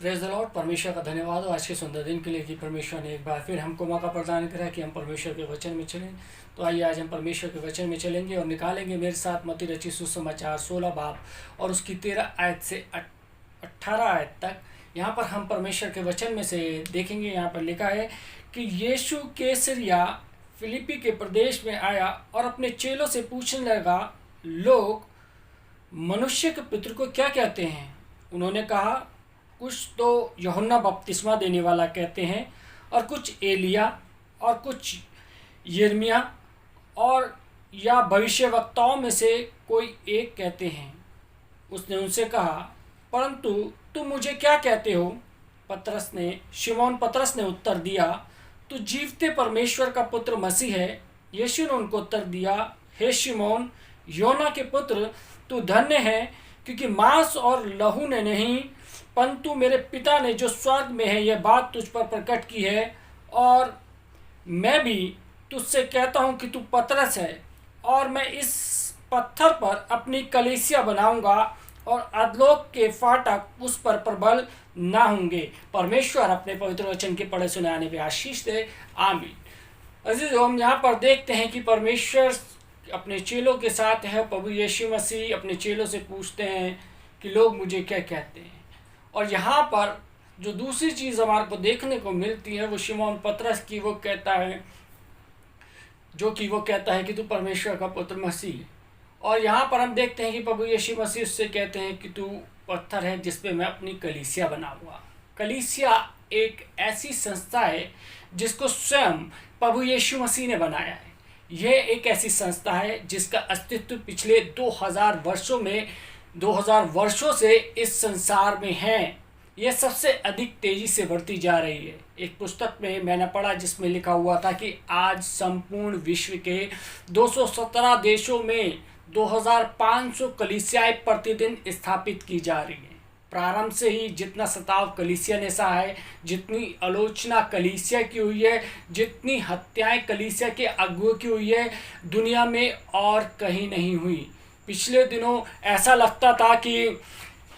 Praise the Lord. परमेश्वर का धन्यवाद हो आज के सुंदर दिन के लिए कि परमेश्वर ने एक बार फिर हमको मौका प्रदान करा कि हम परमेश्वर के वचन में चलें। तो आइए आज हम परमेश्वर के वचन में चलेंगे और निकालेंगे मेरे साथ मत्ती रचित सुसमाचार 16 बाब और उसकी 13 आयत से 18 आयत तक। यहाँ पर हम परमेश्वर के वचन में से देखेंगे। यहाँ पर लिखा है कि यीशु कैसरिया फिलिप्पी के प्रदेश में आया और अपने चेलों से पूछने लगा, लोग मनुष्य के पुत्र को क्या कहते हैं? उन्होंने कहा, कुछ तो यूहन्ना बपतिस्मा देने वाला कहते हैं, और कुछ एलिया, और कुछ यिर्मयाह, और या भविष्यवक्ताओं में से कोई एक कहते हैं। उसने उनसे कहा, परंतु तुम मुझे क्या कहते हो? शिमोन पतरस ने उत्तर दिया, तू जीवते परमेश्वर का पुत्र मसीह है। यीशु ने उनको उत्तर दिया, हे शिमोन, योना के पुत्र, तू धन्य है, क्योंकि मांस और लहू ने नहीं, परंतु मेरे पिता ने जो स्वर्ग में है यह बात तुझ पर प्रकट की है। और मैं भी तुझसे कहता हूँ कि तू पतरस है, और मैं इस पत्थर पर अपनी कलीसिया बनाऊंगा, और अधोलोक के फाटक उस पर प्रबल ना होंगे। परमेश्वर अपने पवित्र वचन के पढ़े सुने आने पे आशीष दे। आमीन। अजीज, हम यहाँ पर देखते हैं कि परमेश्वर अपने चेलों के साथ है। प्रभु यीशु मसीह अपने चेलों से पूछते हैं कि लोग मुझे क्या कहते हैं। और यहाँ पर जो दूसरी चीज़ हमारे को देखने को मिलती है वो शिमोन पतरस की, वो कहता है कि तू परमेश्वर का पुत्र मसीह है। और यहाँ पर हम देखते हैं कि प्रभु यीशु मसीह उससे कहते हैं कि तू पत्थर है जिस पे मैं अपनी कलीसिया बनाऊंगा। कलीसिया एक ऐसी संस्था है जिसको स्वयं प्रभु यीशु मसीह ने बनाया है। यह एक ऐसी संस्था है जिसका अस्तित्व पिछले 2000 वर्षों से इस संसार में है। यह सबसे अधिक तेजी से बढ़ती जा रही है। एक पुस्तक में मैंने पढ़ा जिसमें लिखा हुआ था कि आज संपूर्ण विश्व के 217 देशों में 2500 कलीसियाएं प्रतिदिन स्थापित की जा रही हैं। प्रारंभ से ही जितना सताव कलीसिया ने सहा है, जितनी आलोचना कलीसिया की हुई है, जितनी हत्याएं कलीसिया के अगुओं की हुई है, दुनिया में और कहीं नहीं हुई। पिछले दिनों ऐसा लगता था कि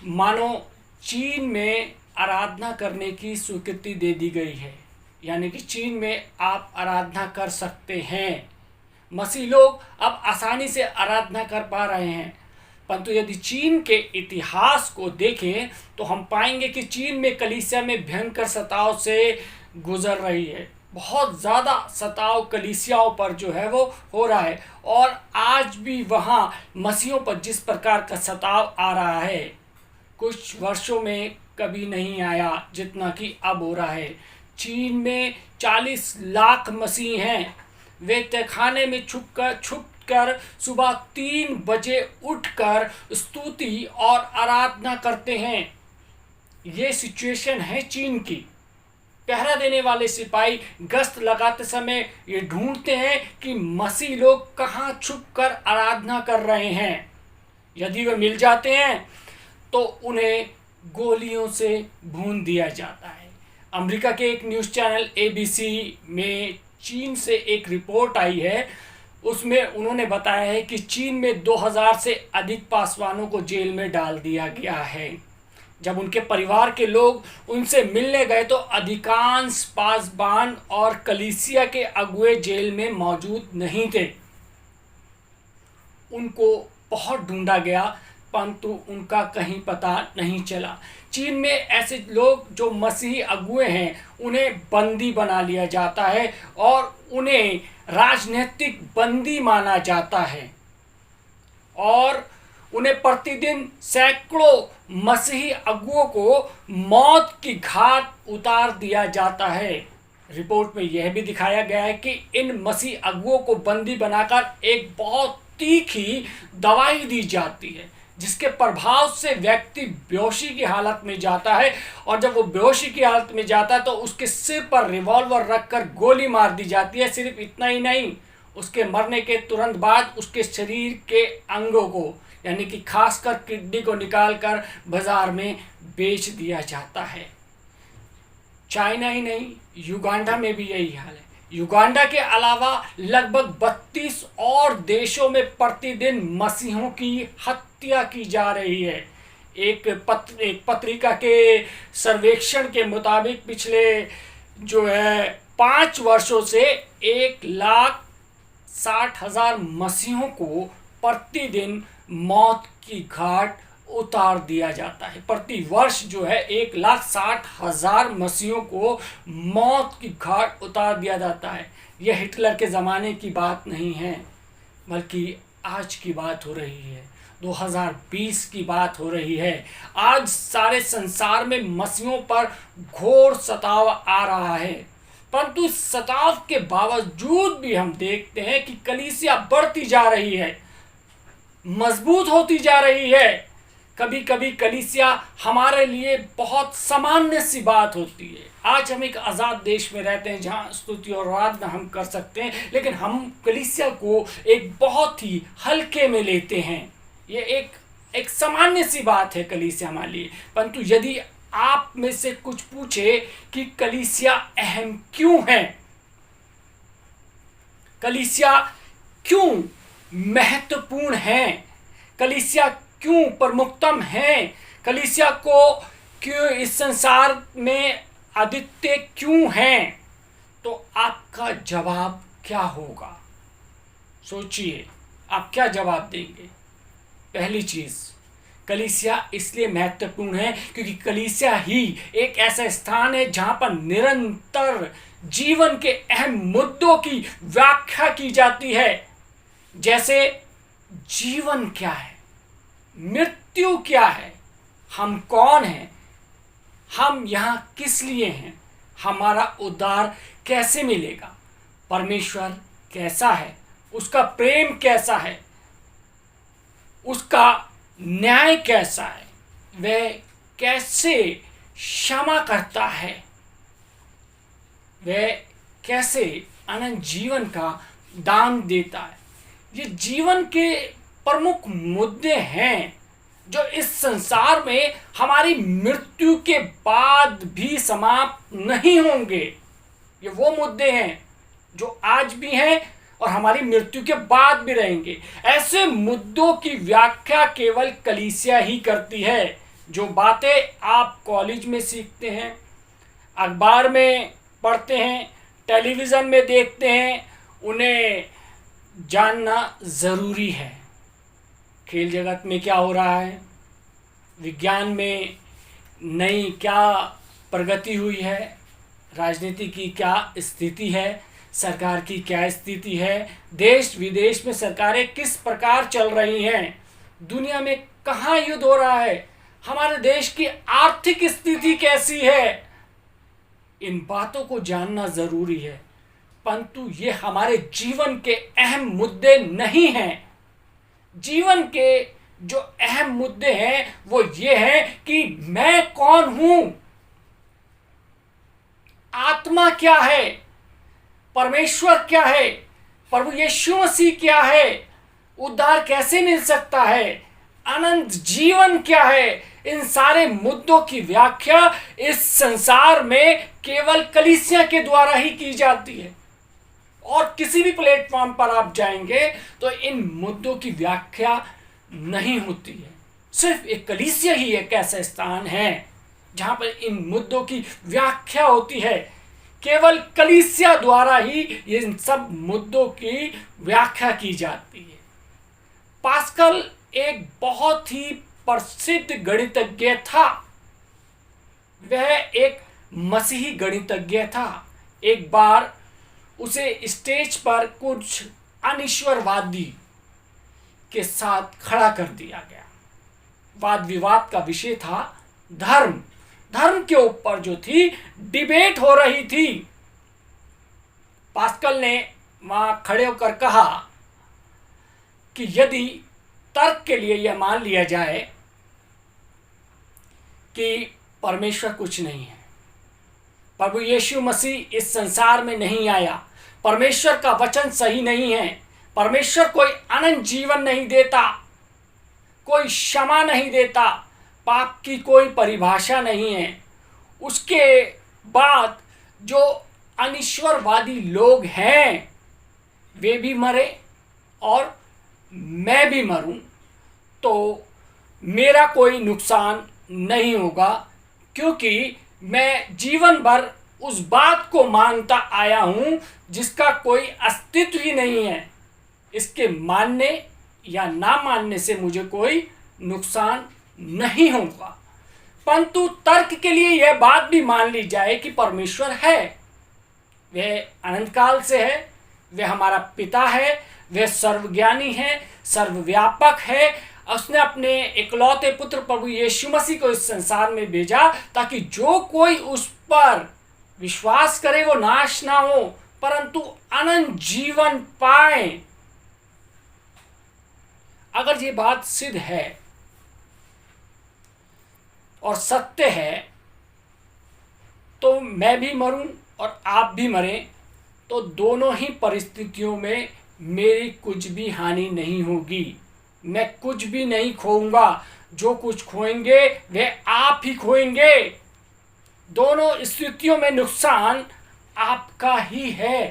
मानो चीन में आराधना करने की स्वीकृति दे दी गई है, यानी कि चीन में आप आराधना कर सकते हैं। मसीह लोग अब आसानी से आराधना कर पा रहे हैं। परंतु यदि चीन के इतिहास को देखें तो हम पाएंगे कि चीन में कलीसिया में भयंकर सताव से गुजर रही है। बहुत ज़्यादा सताव कलीसियाओं पर जो है वो हो रहा है, और आज भी वहाँ मसीहों पर जिस प्रकार का सताव आ रहा है, कुछ वर्षों में कभी नहीं आया जितना कि अब हो रहा है। चीन में 40 लाख मसीह हैं। वे तहखाने में छुप कर सुबह 3 बजे उठकर स्तुति और आराधना करते हैं। ये सिचुएशन है चीन की। पहरा देने वाले सिपाही गश्त लगाते समय ये ढूंढते हैं कि मसीह लोग कहाँ छुपकर आराधना कर रहे हैं। यदि वे मिल जाते हैं तो उन्हें गोलियों से भून दिया जाता है। अमेरिका के एक न्यूज़ चैनल ABC में चीन से एक रिपोर्ट आई है। उसमें उन्होंने बताया है कि चीन में 2000 से अधिक पासवानों को जेल में डाल दिया गया है। जब उनके परिवार के लोग उनसे मिलने गए तो अधिकांश पासवान और कलीसिया के अगुए जेल में मौजूद नहीं थे। उनको बहुत ढूंढा गया, परंतु उनका कहीं पता नहीं चला। चीन में ऐसे लोग जो मसीही अगुए हैं उन्हें बंदी बना लिया जाता है और उन्हें राजनीतिक बंदी माना जाता है, और उन्हें प्रतिदिन सैकड़ों मसीही अगुओं को मौत की घाट उतार दिया जाता है। रिपोर्ट में यह भी दिखाया गया है कि इन मसीही अगुओं को बंदी बनाकर एक बहुत तीखी दवाई दी जाती है, जिसके प्रभाव से व्यक्ति बेहोशी की हालत में जाता है, और जब वो बेहोशी की हालत में जाता है तो उसके सिर पर रिवॉल्वर रखकर गोली मार दी जाती है। सिर्फ इतना ही नहीं, उसके मरने के तुरंत बाद उसके शरीर के अंगों को, यानी कि खासकर किडनी को निकालकर बाजार में बेच दिया जाता है। चाइना ही नहीं, युगांडा में भी यही हाल है। युगांडा के अलावा लगभग 32 और देशों में प्रतिदिन मसीहों की हत्या की जा रही है। एक पत्रिका के सर्वेक्षण के मुताबिक पिछले जो है 5 वर्षों से 1,60,000 मसीहों को प्रतिदिन मौत की घाट उतार दिया जाता है। प्रति वर्ष जो है 1,60,000 मसीहों को मौत की घाट उतार दिया जाता है। यह हिटलर के ज़माने की बात नहीं है, बल्कि आज की बात हो रही है, 2020 की बात हो रही है। आज सारे संसार में मसीहों पर घोर सताव आ रहा है, परंतु इस सताव के बावजूद भी हम देखते हैं कि कलीसिया बढ़ती जा रही है, मजबूत होती जा रही है। कभी कभी कलीसिया हमारे लिए बहुत सामान्य सी बात होती है। आज हम एक आज़ाद देश में रहते हैं जहाँ स्तुति और आराधना हम कर सकते हैं, लेकिन हम कलीसिया को एक बहुत ही हल्के में लेते हैं। ये एक सामान्य सी बात है कलीसिया हमारे लिए। परंतु यदि आप में से कुछ पूछे कि कलीसिया अहम क्यों है, कलीसिया क्यों महत्वपूर्ण है, कलीसिया क्यों प्रमुखतम है, कलीसिया को क्यों इस संसार में अद्वितीय क्यों है, तो आपका जवाब क्या होगा? सोचिए, आप क्या जवाब देंगे? पहली चीज, कलीसिया इसलिए महत्वपूर्ण है क्योंकि कलीसिया ही एक ऐसा स्थान है जहां पर निरंतर जीवन के अहम मुद्दों की व्याख्या की जाती है। जैसे जीवन क्या है, मृत्यु क्या है, हम कौन हैं, हम यहाँ किस लिए हैं, हमारा उद्धार कैसे मिलेगा, परमेश्वर कैसा है, उसका प्रेम कैसा है, उसका न्याय कैसा है, वह कैसे क्षमा करता है, वह कैसे अनंत जीवन का दान देता है। ये जीवन के प्रमुख मुद्दे हैं जो इस संसार में हमारी मृत्यु के बाद भी समाप्त नहीं होंगे। ये वो मुद्दे हैं जो आज भी हैं और हमारी मृत्यु के बाद भी रहेंगे। ऐसे मुद्दों की व्याख्या केवल कलीसिया ही करती है। जो बातें आप कॉलेज में सीखते हैं, अखबार में पढ़ते हैं, टेलीविज़न में देखते हैं, उन्हें जानना ज़रूरी है। खेल जगत में क्या हो रहा है, विज्ञान में नई क्या प्रगति हुई है, राजनीति की क्या स्थिति है, सरकार की क्या स्थिति है, देश विदेश में सरकारें किस प्रकार चल रही हैं, दुनिया में कहाँ युद्ध हो रहा है, हमारे देश की आर्थिक स्थिति कैसी है, इन बातों को जानना ज़रूरी है। परंतु ये हमारे जीवन के अहम मुद्दे नहीं हैं। जीवन के जो अहम मुद्दे हैं वो ये हैं कि मैं कौन हूं, आत्मा क्या है, परमेश्वर क्या है, प्रभु यीशु मसीह क्या है, उद्धार कैसे मिल सकता है, अनंत जीवन क्या है। इन सारे मुद्दों की व्याख्या इस संसार में केवल कलीसिया के द्वारा ही की जाती है। और किसी भी प्लेटफॉर्म पर आप जाएंगे तो इन मुद्दों की व्याख्या नहीं होती है। सिर्फ एक कलीसिया ही एक ऐसा स्थान है जहां पर इन मुद्दों की व्याख्या होती है। केवल कलीसिया द्वारा ही इन सब मुद्दों की व्याख्या की जाती है। पास्कल एक बहुत ही प्रसिद्ध गणितज्ञ था। वह एक मसीही गणितज्ञ था। एक बार उसे स्टेज पर कुछ अनिश्वरवादी के साथ खड़ा कर दिया गया। वाद विवाद का विषय था धर्म। धर्म के ऊपर जो थी डिबेट हो रही थी। पास्कल ने वहां खड़े होकर कहा कि यदि तर्क के लिए यह मान लिया जाए कि परमेश्वर कुछ नहीं है, प्रभु यीशु मसीह इस संसार में नहीं आया, परमेश्वर का वचन सही नहीं है, परमेश्वर कोई अनंत जीवन नहीं देता, कोई क्षमा नहीं देता, पाप की कोई परिभाषा नहीं है, उसके बाद जो अनिश्वरवादी लोग हैं वे भी मरे और मैं भी मरूं, तो मेरा कोई नुकसान नहीं होगा, क्योंकि मैं जीवन भर उस बात को मानता आया हूं जिसका कोई अस्तित्व ही नहीं है। इसके मानने या ना मानने से मुझे कोई नुकसान नहीं होगा। परंतु तर्क के लिए यह बात भी मान ली जाए कि परमेश्वर है, वह अनंत काल से है, वह हमारा पिता है, वह सर्वज्ञानी है, सर्वव्यापक है। उसने अपने इकलौते पुत्र प्रभु यीशु मसीह को इस संसार में भेजा ताकि जो कोई उस पर विश्वास करे वो नाश ना हो परंतु अनंत जीवन पाए। अगर ये बात सिद्ध है और सत्य है तो मैं भी मरूं और आप भी मरें, तो दोनों ही परिस्थितियों में मेरी कुछ भी हानि नहीं होगी। मैं कुछ भी नहीं खोऊंगा, जो कुछ खोएंगे वे आप ही खोएंगे। दोनों स्थितियों में नुकसान आपका ही है।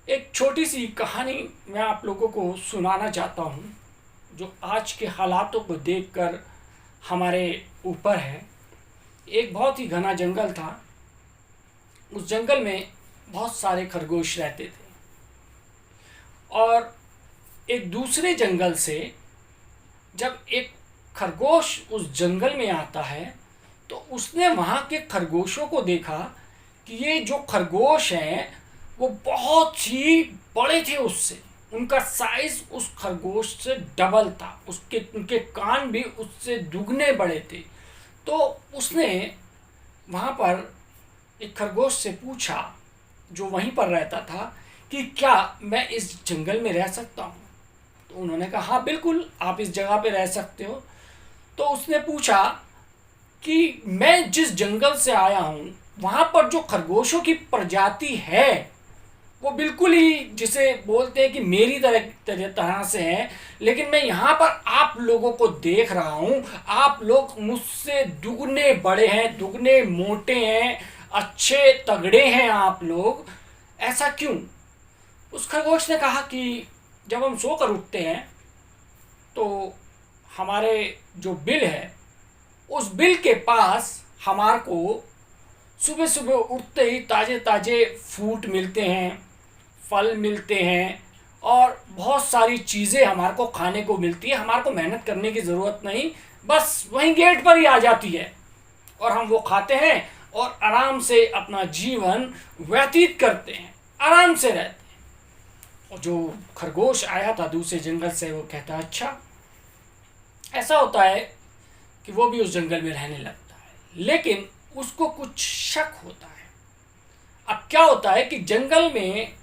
एक छोटी सी कहानी मैं आप लोगों को सुनाना चाहता हूं, जो आज के हालातों को देखकर हमारे ऊपर है। एक बहुत ही घना जंगल था। उस जंगल में बहुत सारे खरगोश रहते थे और एक दूसरे जंगल से जब एक खरगोश उस जंगल में आता है तो उसने वहाँ के खरगोशों को देखा कि ये जो खरगोश हैं वो बहुत ही बड़े थे उससे। उनका साइज उस खरगोश से डबल था, उनके कान भी उससे दुगने बड़े थे। तो उसने वहाँ पर एक खरगोश से पूछा जो वहीं पर रहता था कि क्या मैं इस जंगल में रह सकता हूँ। तो उन्होंने कहा हाँ बिल्कुल आप इस जगह पे रह सकते हो। तो उसने पूछा कि मैं जिस जंगल से आया हूँ वहाँ पर जो खरगोशों की प्रजाति है वो बिल्कुल ही जिसे बोलते हैं कि मेरी तरह से है, लेकिन मैं यहाँ पर आप लोगों को देख रहा हूँ, आप लोग मुझसे दुगने बड़े हैं, दुगने मोटे हैं, अच्छे तगड़े हैं आप लोग, ऐसा क्यों। उस खरगोश ने कहा कि जब हम सोकर उठते हैं तो हमारे जो बिल है उस बिल के पास हमारे को सुबह सुबह उठते ही ताज़े ताज़े फ्रूट मिलते हैं, फल मिलते हैं और बहुत सारी चीज़ें हमारे को खाने को मिलती है। हमारे को मेहनत करने की ज़रूरत नहीं, बस वहीं गेट पर ही आ जाती है और हम वो खाते हैं और आराम से अपना जीवन व्यतीत करते हैं, आराम से रहते हैं। और जो खरगोश आया था दूसरे जंगल से वो कहता अच्छा ऐसा होता है कि वो भी उस जंगल में रहने लगता है, लेकिन उसको कुछ शक होता है। अब क्या होता है कि जंगल में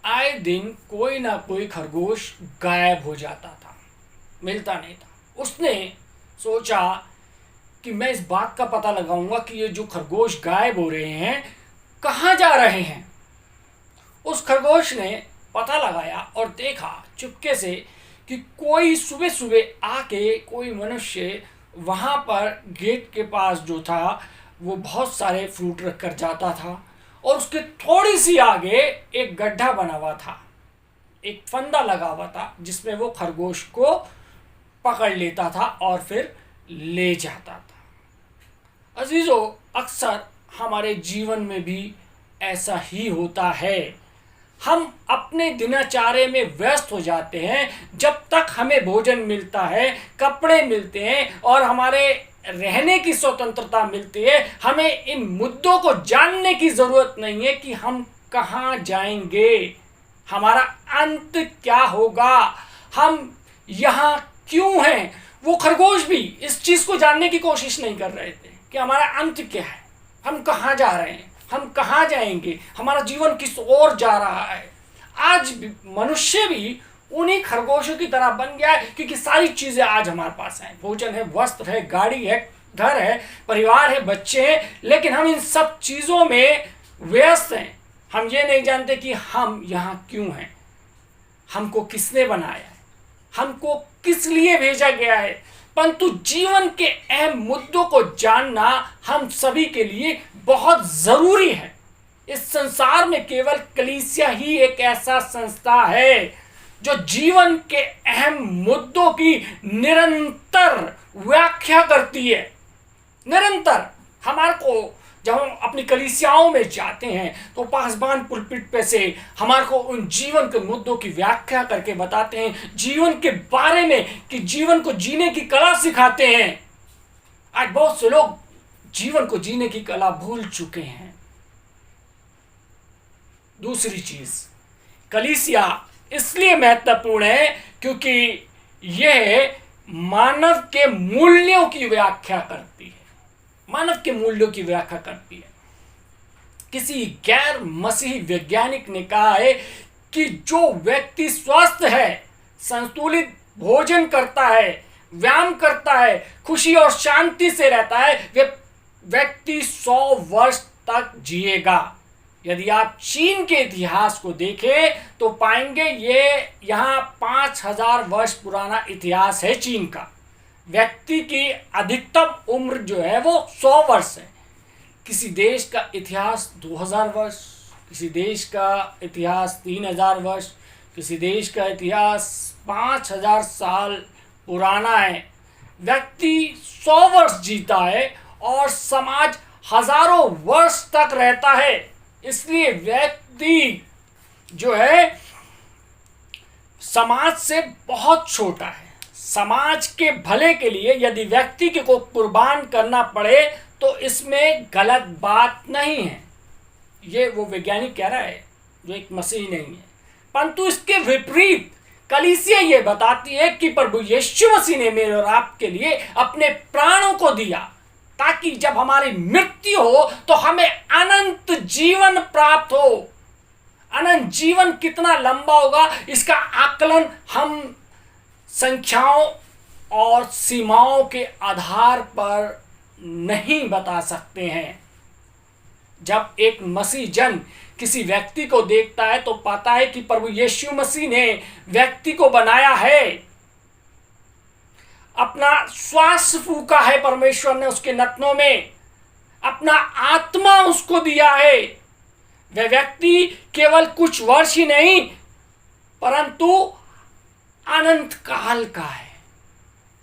आए दिन कोई ना कोई खरगोश गायब हो जाता था, मिलता नहीं था। उसने सोचा कि मैं इस बात का पता लगाऊंगा कि ये जो खरगोश गायब हो रहे हैं कहाँ जा रहे हैं। उस खरगोश ने पता लगाया और देखा चुपके से कि कोई सुबह सुबह आके कोई मनुष्य वहाँ पर गेट के पास जो था वो बहुत सारे फ्रूट रख कर जाता था और उसके थोड़ी सी आगे एक गड्ढा बना हुआ था, एक फंदा लगा हुआ था जिसमें वो खरगोश को पकड़ लेता था और फिर ले जाता था। अजीजों, अक्सर हमारे जीवन में भी ऐसा ही होता है। हम अपने दिनचर्या में व्यस्त हो जाते हैं, जब तक हमें भोजन मिलता है, कपड़े मिलते हैं और हमारे रहने की स्वतंत्रता मिलती है, हमें इन मुद्दों को जानने की ज़रूरत नहीं है कि हम कहाँ जाएंगे, हमारा अंत क्या होगा, हम यहाँ क्यों हैं। वो खरगोश भी इस चीज़ को जानने की कोशिश नहीं कर रहे थे कि हमारा अंत क्या है, हम कहाँ जा रहे हैं, हम कहाँ जाएंगे, हमारा जीवन किस ओर जा रहा है। आज मनुष्य भी उन्हीं खरगोशों की तरह बन गया है, क्योंकि सारी चीज़ें आज हमारे पास हैं, भोजन है, वस्त्र है, गाड़ी है, घर है, परिवार है, बच्चे हैं, लेकिन हम इन सब चीज़ों में व्यस्त हैं। हम ये नहीं जानते कि हम यहाँ क्यों हैं, हमको किसने बनाया है, हमको किस लिए भेजा गया है। परंतु जीवन के अहम मुद्दों को जानना हम सभी के लिए बहुत ज़रूरी है। इस संसार में केवल कलीसिया ही एक ऐसा संस्था है जो जीवन के अहम मुद्दों की निरंतर व्याख्या करती है। निरंतर हमारे को जब हम अपनी कलीसियाओं में जाते हैं तो पासबान पुलपिट पे से हमारे को उन जीवन के मुद्दों की व्याख्या करके बताते हैं, जीवन के बारे में, कि जीवन को जीने की कला सिखाते हैं। आज बहुत से लोग जीवन को जीने की कला भूल चुके हैं। दूसरी चीज, कलीसिया इसलिए महत्वपूर्ण है क्योंकि यह मानव के मूल्यों की व्याख्या करती है। मानव के मूल्यों की व्याख्या करती है। किसी गैर मसीही वैज्ञानिक ने कहा है कि जो व्यक्ति स्वस्थ है, संतुलित भोजन करता है, व्यायाम करता है, खुशी और शांति से रहता है, वे व्यक्ति 100 वर्ष तक जिएगा। यदि आप चीन के इतिहास को देखें तो पाएंगे ये यहाँ 5000 वर्ष पुराना इतिहास है चीन का। व्यक्ति की अधिकतम उम्र जो है वो 100 वर्ष है। किसी देश का इतिहास 2000 वर्ष, किसी देश का इतिहास 3000 वर्ष, किसी देश का इतिहास 5000 साल पुराना है। व्यक्ति 100 वर्ष जीता है और समाज हजारों वर्ष तक रहता है। इसलिए व्यक्ति जो है समाज से बहुत छोटा है। समाज के भले के लिए यदि व्यक्ति को कुर्बान करना पड़े तो इसमें गलत बात नहीं है। ये वो वैज्ञानिक कह रहा है जो एक मसीही नहीं है। परंतु इसके विपरीत कलीसिया ये बताती है कि प्रभु यीशु मसीह ने मेरे और आपके लिए अपने प्राणों को दिया ताकि जब हमारी मृत्यु हो तो हमें अनंत जीवन प्राप्त हो। अनंत जीवन कितना लंबा होगा इसका आकलन हम संख्याओं और सीमाओं के आधार पर नहीं बता सकते हैं। जब एक मसीह जन किसी व्यक्ति को देखता है तो पाता है कि प्रभु यीशु मसीह ने व्यक्ति को बनाया है, अपना श्वास फूका है परमेश्वर ने उसके नथनों में, अपना आत्मा उसको दिया है। वह व्यक्ति केवल कुछ वर्ष ही नहीं परंतु अनंत काल का है।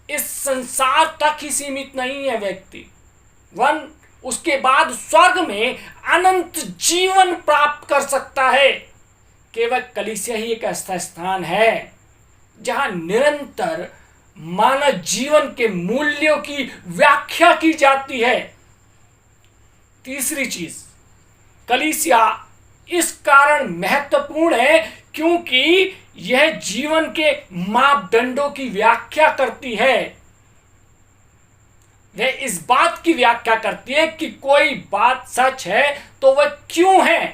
इस संसार तक ही सीमित नहीं है व्यक्ति। उसके बाद स्वर्ग में अनंत जीवन प्राप्त कर सकता है। केवल कलीसिया ही एक ऐसा स्थान है जहां निरंतर मानव जीवन के मूल्यों की व्याख्या की जाती है। तीसरी चीज, कलीसिया इस कारण महत्वपूर्ण है क्योंकि यह जीवन के मापदंडों की व्याख्या करती है। वह इस बात की व्याख्या करती है कि कोई बात सच है तो वह क्यों है,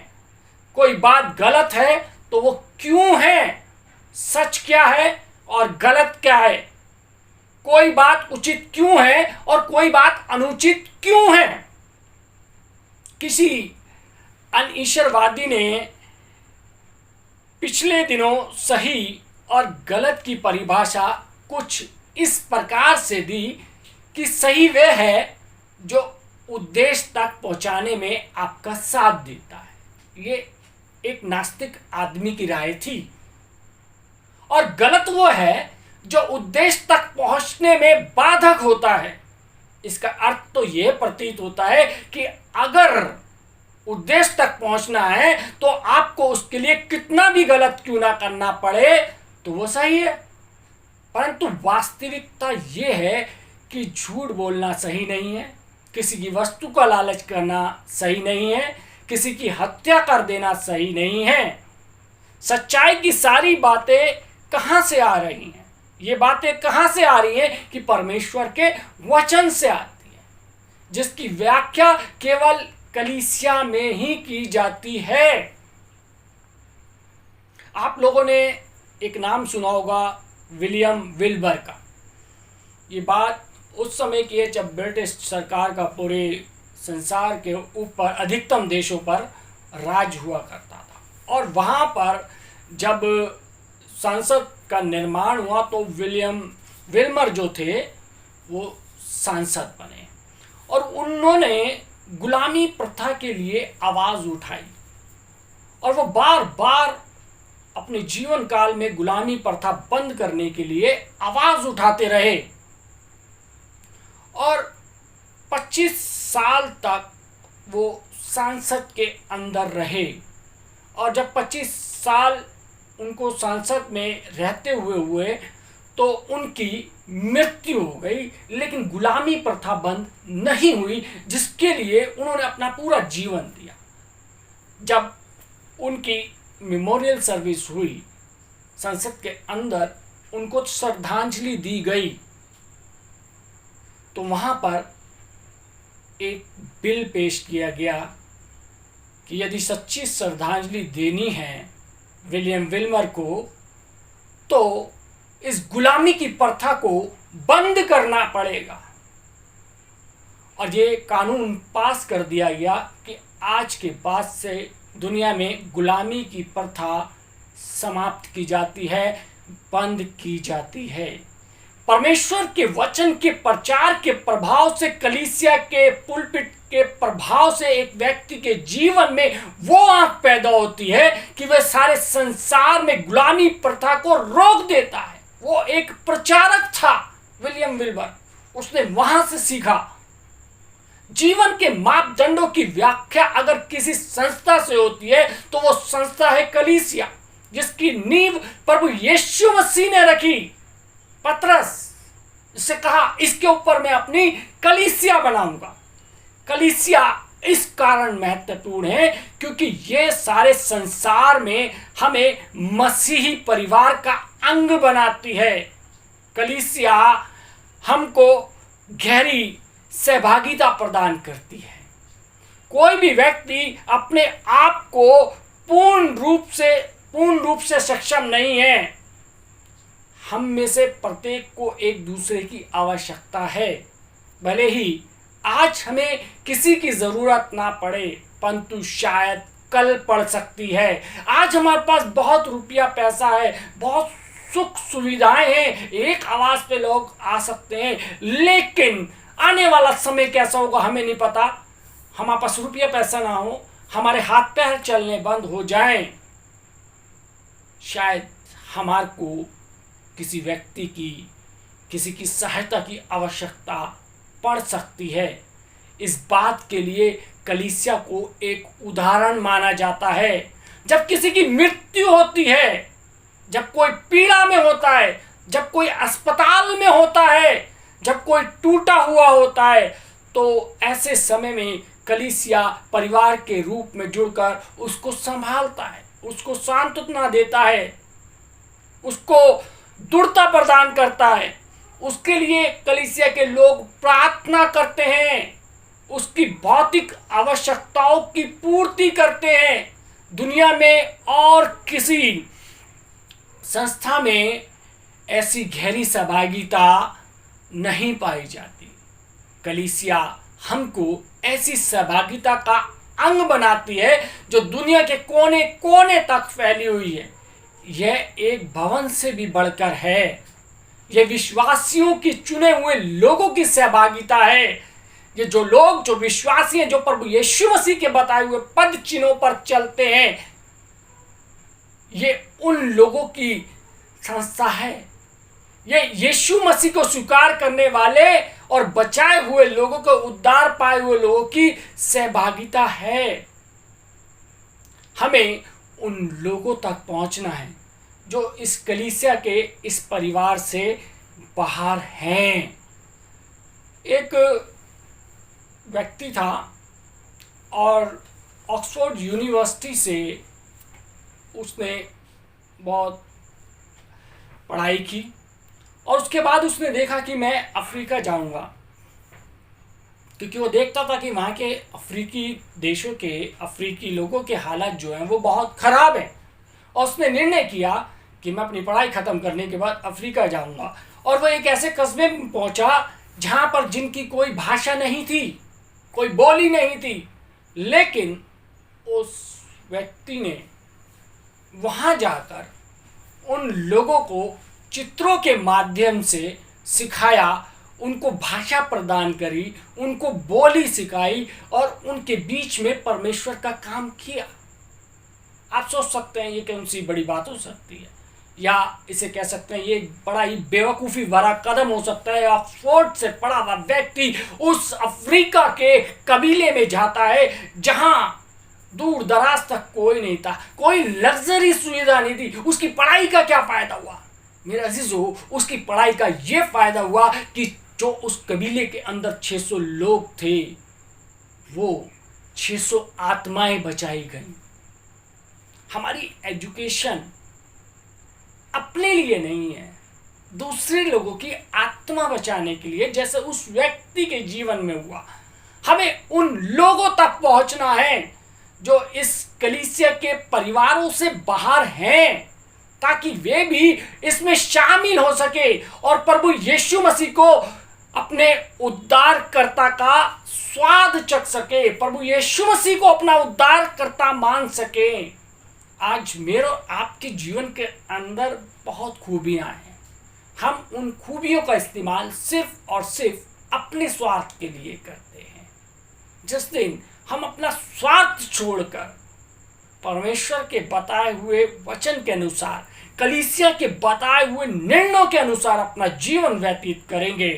कोई बात गलत है तो वो क्यों है, सच क्या है और गलत क्या है, कोई बात उचित क्यों है और कोई बात अनुचित क्यों है। किसी अनिश्वरवादी ने पिछले दिनों सही और गलत की परिभाषा कुछ इस प्रकार से दी कि सही वह है जो उद्देश्य तक पहुंचाने में आपका साथ देता है। ये एक नास्तिक आदमी की राय थी। और गलत वो है जो उद्देश्य तक पहुंचने में बाधक होता है। इसका अर्थ तो यह प्रतीत होता है कि अगर उद्देश्य तक पहुंचना है तो आपको उसके लिए कितना भी गलत क्यों ना करना पड़े तो वो सही है। परंतु वास्तविकता यह है कि झूठ बोलना सही नहीं है, किसी की वस्तु का लालच करना सही नहीं है, किसी की हत्या कर देना सही नहीं है। सच्चाई की सारी बातें कहां से आ रही हैं? ये बातें कहां से आ रही हैं कि परमेश्वर के वचन से आती है, जिसकी व्याख्या केवल कलीसिया में ही की जाती है। आप लोगों ने एक नाम सुना होगा विलियम विल्बर का। ये बात उस समय की है जब ब्रिटिश सरकार का पूरे संसार के ऊपर अधिकतम देशों पर राज हुआ करता था। और वहाँ पर जब संसद का निर्माण हुआ तो विलियम विल्मर जो थे वो सांसद बने और उन्होंने गुलामी प्रथा के लिए आवाज़ उठाई और वो बार बार अपने जीवन काल में गुलामी प्रथा बंद करने के लिए आवाज उठाते रहे और 25 साल तक वो संसद के अंदर रहे। और जब 25 साल उनको संसद में रहते हुए तो उनकी मृत्यु हो गई, लेकिन गुलामी प्रथा बंद नहीं हुई, जिसके लिए उन्होंने अपना पूरा जीवन दिया। जब उनकी मेमोरियल सर्विस हुई संसद के अंदर, उनको श्रद्धांजलि दी गई, तो वहां पर एक बिल पेश किया गया कि यदि सच्ची श्रद्धांजलि देनी है विलियम विल्मर को, तो इस गुलामी की प्रथा को बंद करना पड़ेगा। और ये कानून पास कर दिया गया कि आज के बाद से दुनिया में गुलामी की प्रथा समाप्त की जाती है, बंद की जाती है। परमेश्वर के वचन के प्रचार के प्रभाव से, कलीसिया के पुलपिट के प्रभाव से एक व्यक्ति के जीवन में वो आंख पैदा होती है कि वह सारे संसार में गुलामी प्रथा को रोक देता है। वो एक प्रचारक था विलियम विल्मर, उसने वहां से सीखा। जीवन के मापदंडों की व्याख्या अगर किसी संस्था से होती है तो वो संस्था है कलीसिया, जिसकी नींव प्रभु यीशु मसीह ने रखी। पतरस से कहा, इसके ऊपर मैं अपनी कलीसिया बनाऊंगा। कलीसिया इस कारण महत्वपूर्ण है क्योंकि ये सारे संसार में हमें मसीही परिवार का अंग बनाती है। कलीसिया हमको गहरी सहभागिता प्रदान करती है। कोई भी व्यक्ति अपने आप को पूर्ण रूप से सक्षम नहीं है। हम में से प्रत्येक को एक दूसरे की आवश्यकता है। भले ही आज हमें किसी की जरूरत ना पड़े, परंतु शायद कल पड़ सकती है। आज हमारे पास बहुत रुपया पैसा है, बहुत सुख सुविधाएं हैं, एक आवाज पे लोग आ सकते हैं, लेकिन आने वाला समय कैसा होगा हमें नहीं पता। हमारे पास रुपया पैसा ना हो, हमारे हाथ पैर चलने बंद हो जाएं, शायद हमारे को किसी व्यक्ति की, किसी की सहायता की आवश्यकता पड़ सकती है। इस बात के लिए कलीसिया को एक उदाहरण माना जाता है। जब किसी की मृत्यु होती है, जब कोई पीड़ा में होता है, जब कोई अस्पताल में होता है, जब कोई टूटा हुआ होता है, तो ऐसे समय में कलीसिया परिवार के रूप में जुड़कर उसको संभालता है, उसको सांत्वना देता है, उसको दृढ़ता प्रदान करता है। उसके लिए कलीसिया के लोग प्रार्थना करते हैं, उसकी भौतिक आवश्यकताओं की पूर्ति करते हैं। दुनिया में और किसी संस्था में ऐसी गहरी सहभागिता नहीं पाई जाती। कलीसिया हमको ऐसी सहभागिता का अंग बनाती है जो दुनिया के कोने कोने तक फैली हुई है। यह एक भवन से भी बढ़कर है। यह विश्वासियों की चुने हुए लोगों की सहभागिता है। ये जो लोग, जो विश्वासी हैं, जो प्रभु यीशु मसीह के बताए हुए पद चिन्हों पर चलते हैं, ये उन लोगों की संस्था है। ये यीशु मसीह को स्वीकार करने वाले और बचाए हुए लोगों को, उद्धार पाए हुए लोगों की सहभागिता है। हमें उन लोगों तक पहुंचना है जो इस कलीसिया के, इस परिवार से बाहर हैं। एक व्यक्ति था और ऑक्सफोर्ड यूनिवर्सिटी से उसने बहुत पढ़ाई की और उसके बाद उसने देखा कि मैं अफ्रीका जाऊंगा, क्योंकि वो देखता था कि वहाँ के अफ्रीकी देशों के, अफ्रीकी लोगों के हालात जो हैं वो बहुत ख़राब हैं। और उसने निर्णय किया कि मैं अपनी पढ़ाई ख़त्म करने के बाद अफ्रीका जाऊंगा। और वो एक ऐसे कस्बे में पहुँचा जहाँ पर जिनकी कोई भाषा नहीं थी, कोई बोली नहीं थी, लेकिन उस व्यक्ति ने वहाँ जाकर उन लोगों को चित्रों के माध्यम से सिखाया, उनको भाषा प्रदान करी, उनको बोली सिखाई और उनके बीच में परमेश्वर का काम किया। आप सोच सकते हैं ये कौन सी बड़ी बात हो सकती है, या इसे कह सकते हैं ये बड़ा ही बेवकूफ़ी भरा कदम हो सकता है। ऑक्सफोर्ड से पढ़ा हुआ व्यक्ति उस अफ्रीका के कबीले में जाता है जहां दूर दराज तक कोई नहीं था, कोई लग्जरी सुविधा नहीं थी। उसकी पढ़ाई का क्या फ़ायदा हुआ मेरे अजीजों? उसकी पढ़ाई का ये फ़ायदा हुआ कि जो उस कबीले के अंदर 600 लोग थे, वो 600 आत्माएं बचाई गई। हमारी एजुकेशन अपने लिए नहीं है, दूसरे लोगों की आत्मा बचाने के लिए, जैसे उस व्यक्ति के जीवन में हुआ। हमें उन लोगों तक पहुंचना है जो इस कलीसिया के परिवारों से बाहर हैं, ताकि वे भी इसमें शामिल हो सके और प्रभु यीशु मसीह को अपने उद्धारकर्ता का स्वाद चख सके, प्रभु यीशु मसीह को अपना उद्धारकर्ता मान सके। आज मेरे आपके जीवन के अंदर बहुत खूबियां हैं, हम उन खूबियों का इस्तेमाल सिर्फ और सिर्फ अपने स्वार्थ के लिए करते हैं। जिस दिन हम अपना स्वार्थ छोड़कर परमेश्वर के बताए हुए वचन के अनुसार, कलीसिया के बताए हुए निर्णयों के अनुसार अपना जीवन व्यतीत करेंगे,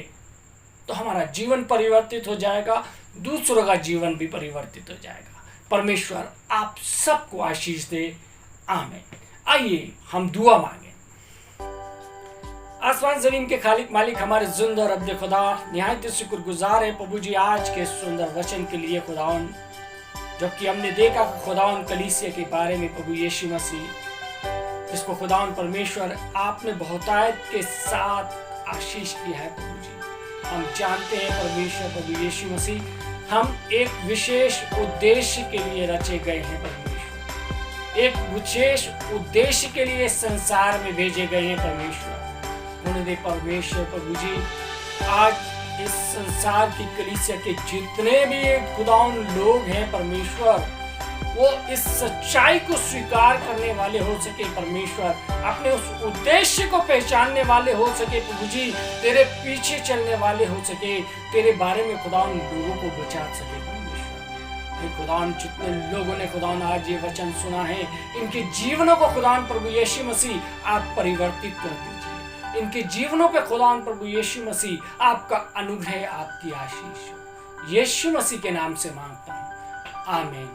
तो हमारा जीवन परिवर्तित हो जाएगा, दूसरों का जीवन भी परिवर्तित हो जाएगा। परमेश्वर आप सबको आशीष दे, आमीन। आइए हम दुआ मांगे। आसमान जमीन के खालिक मालिक हमारे जिंदा और अब्दे खुदा, निहायत शुक्रगुजार है प्रभु जी आज के सुंदर वचन के लिए खुदावन, जबकि हमने देखा खुदावन कलीसिया के बारे में प्रभु यीशु मसीह, जिसको खुदावन परमेश्वर आपने बहुतायत के साथ आशीष किया है प्रभु जी। हम जानते हैं परमेश्वर प्रभु यीशु मसीह, हम एक विशेष उद्देश्य के लिए रचे गए हैं परमेश्वर, एक विशेष उद्देश्य के लिए संसार में भेजे गए हैं परमेश्वर। उन्होंने परमेश्वर प्रभु जी आज इस संसार की कलीसिया के जितने भी खुदाउन लोग हैं परमेश्वर, वो इस सच्चाई को स्वीकार करने वाले हो सके परमेश्वर, अपने उस उद्देश्य को पहचानने वाले हो सके प्रभु जी, तेरे पीछे चलने वाले हो सके, तेरे बारे में खुदाउन लोगों को बचा सके परमेश्वर। खुदाउन जितने लोगों ने खुदाउन आज ये वचन सुना है, इनके जीवनों को खुदाउन प्रभु यीशु मसीह आप परिवर्तित कर दीजिए, इनके जीवनों पे खुदाउन प्रभु यीशु मसीह आपका अनुग्रह, आपकी आशीष, यीशु मसीह के नाम से मांगता हूँ, आमीन।